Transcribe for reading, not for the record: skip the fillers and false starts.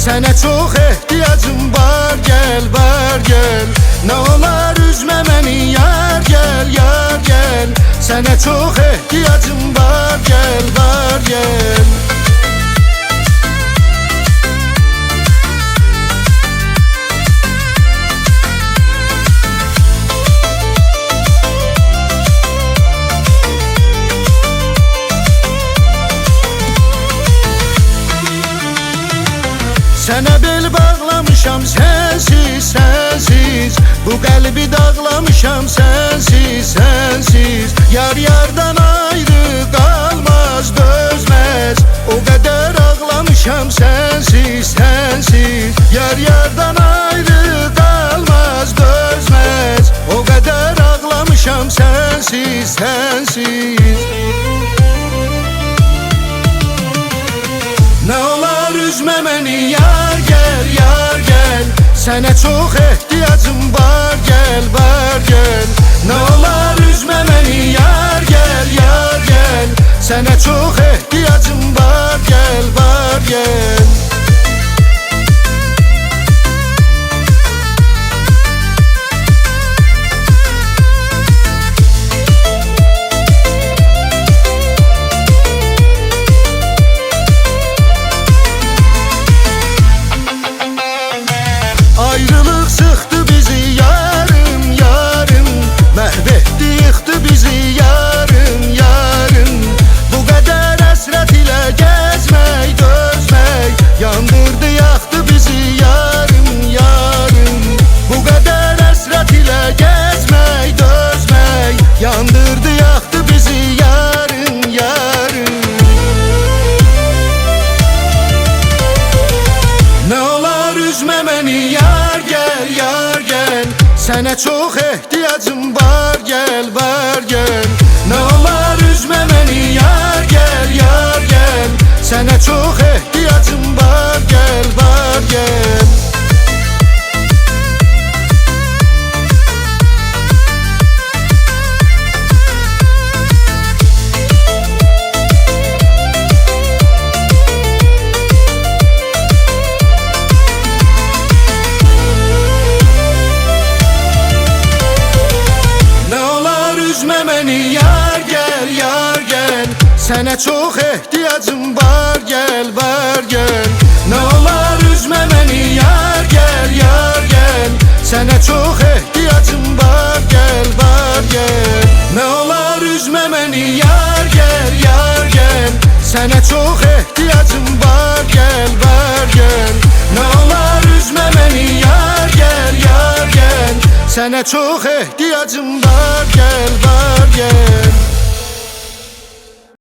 Sənə çox ehtiyacım var, gəl, var, gəl. Nə olar üzmə məni, yar, gəl, yar, gəl. Sənə çox ehtiyacım var, gəl, var, gəl. Sənə bel bağlamışam sensiz, sensiz. Bu qəlbi dağlamışam sensiz, sensiz. Yar yardan ayrı qalmaz, dözməz. O qədər ağlamışam sensiz, sensiz. Yar yardan ayrı qalmaz, dözməz. O qədər ağlamışam sensiz, sensiz. Nə olar üzmə məni, yar, gəl, yar, gəl. Sənə çox ehtiyacım var, gəl, var, gəl. Nə olar üzmə məni, yar, gəl, yar, gəl. Sənə çox ehtiyacım var, gəl, var, gəl. Ayrılıq sıxdı bizi yarım, yarım. Məhv etdi, yıxdı bizi yarım, yarım. Bu qədər həsrət ilə gəzmək, dözmək. Yandırdı, yaxdı bizi yarım, yarım. Bu qədər həsrət ilə gəzmək, dözmək. Yandırdı, yaxdı bizi yarım, yarım. Nə olar üzmə məni, yar, gəl, yar, gəl. Sənə çox ehtiyacım var, gəl, var, gəl. Nə olar üzmə məni, yar, gəl, yar, gəl. Sənə çox ehtiyacım var, gəl, var, gəl. Üzmə məni, yar, gəl, yar, gəl. Sənə çox ehtiyacım var, gəl, var, gəl. Nə olar üzmə məni, yar, gəl, yar, gəl. Sənə çox ehtiyacım var, gəl, var, gəl. Nə olar üzmə məni, yar, gəl, yar, gəl. Sənə çox ehtiyacım var, gəl, var, gəl. Nə olar üzmə məni, yar, gəl, yar, gəl. Sənə çox ehtiyacım var, gəl, var, gəl.